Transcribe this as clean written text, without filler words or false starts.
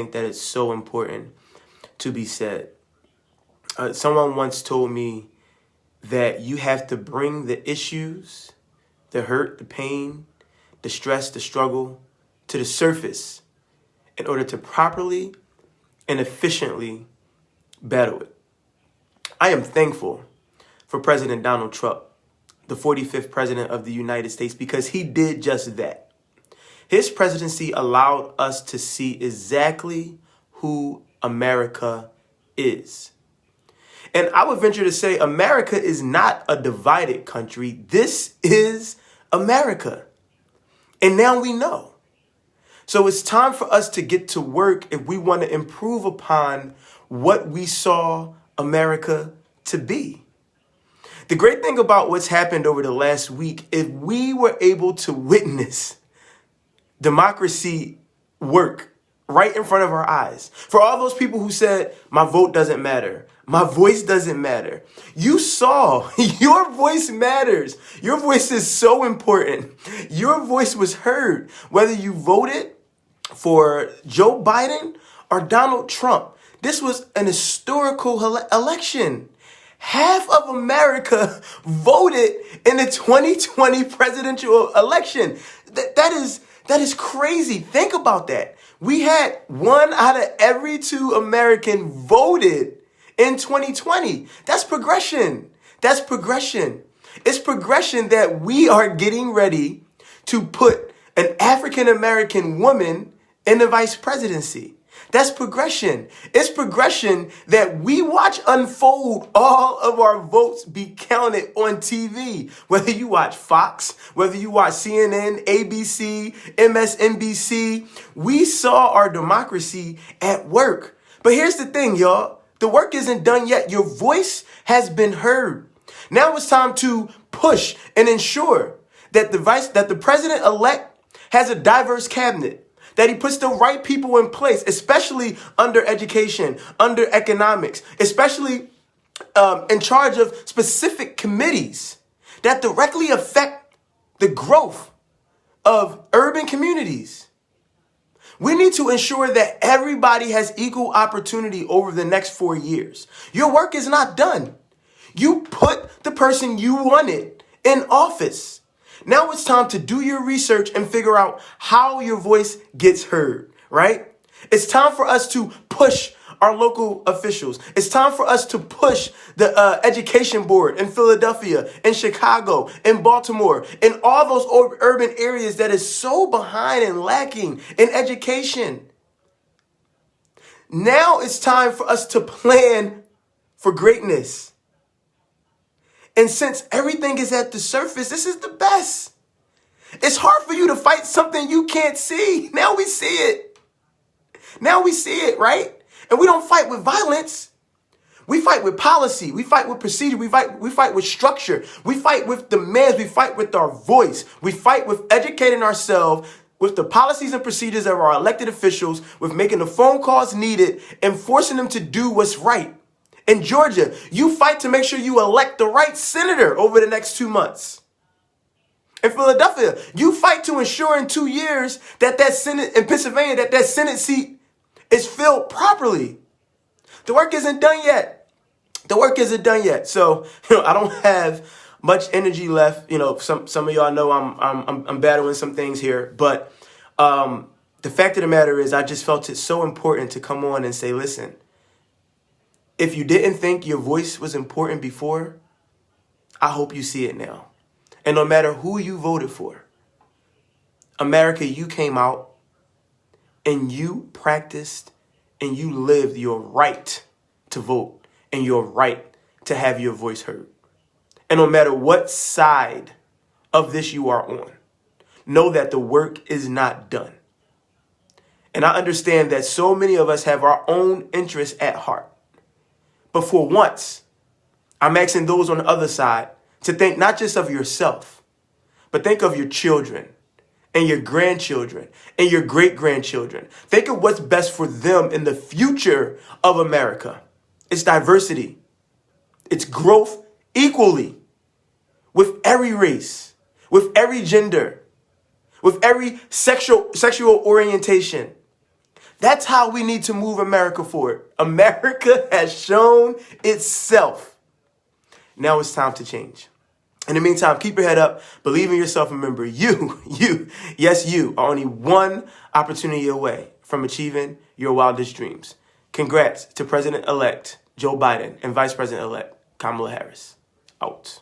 think that it's so important to be said. Someone once told me that you have to bring the issues, the hurt, the pain, the stress, the struggle to the surface in order to properly and efficiently battle it. I am thankful for President Donald Trump, the 45th president of the United States, because he did just that. His presidency allowed us to see exactly who America is. And I would venture to say America is not a divided country. This is America. And now we know. So it's time for us to get to work if we want to improve upon what we saw America to be. The great thing about what's happened over the last week, if we were able to witness democracy work right in front of our eyes. For all those people who said, my vote doesn't matter, my voice doesn't matter, you saw your voice matters. Your voice is so important. Your voice was heard, whether you voted for Joe Biden or Donald Trump. This was an historical election. Half of America voted in the 2020 presidential election. That is crazy. Think about that. We had 1 out of every 2 Americans voted in 2020. That's progression. That's progression. It's progression that we are getting ready to put an African American woman in the vice presidency. That's progression. It's progression that we watch unfold all of our votes be counted on TV. Whether you watch Fox, whether you watch CNN, ABC, MSNBC, we saw our democracy at work. But here's the thing, y'all. The work isn't done yet. Your voice has been heard. Now it's time to push and ensure that the president-elect has a diverse cabinet, that he puts the right people in place, especially under education, under economics, especially in charge of specific committees that directly affect the growth of urban communities. We need to ensure that everybody has equal opportunity over the next 4 years. Your work is not done. You put the person you wanted in office. Now it's time to do your research and figure out how your voice gets heard, right? It's time for us to push our local officials. It's time for us to push the education board in Philadelphia, in Chicago, in Baltimore, in all those urban areas that is so behind and lacking in education. Now it's time for us to plan for greatness. And since everything is at the surface, this is the best. It's hard for you to fight something you can't see. Now we see it. Now we see it, right? And we don't fight with violence. We fight with policy. We fight with procedure. We fight with structure. We fight with demands. We fight with our voice. We fight with educating ourselves with the policies and procedures of our elected officials, with making the phone calls needed and forcing them to do what's right. In Georgia, you fight to make sure you elect the right senator over the next 2 months. In Philadelphia, you fight to ensure in 2 years that Senate, in Pennsylvania, that Senate seat is filled properly. The work isn't done yet. The work isn't done yet. So, I don't have much energy left. Some of y'all know I'm battling some things here, but the fact of the matter is, I just felt it so important to come on and say, listen, if you didn't think your voice was important before, I hope you see it now. And no matter who you voted for, America, you came out and you practiced and you lived your right to vote and your right to have your voice heard. And no matter what side of this you are on, know that the work is not done. And I understand that so many of us have our own interests at heart. But for once, I'm asking those on the other side to think not just of yourself, but think of your children and your grandchildren and your great-grandchildren. Think of what's best for them in the future of America. It's diversity. It's growth equally with every race, with every gender, with every sexual orientation. That's how we need to move America forward. America has shown itself. Now it's time to change. In the meantime, keep your head up, believe in yourself, and remember, yes, you are only one opportunity away from achieving your wildest dreams. Congrats to President-elect Joe Biden and Vice President-elect Kamala Harris. Out.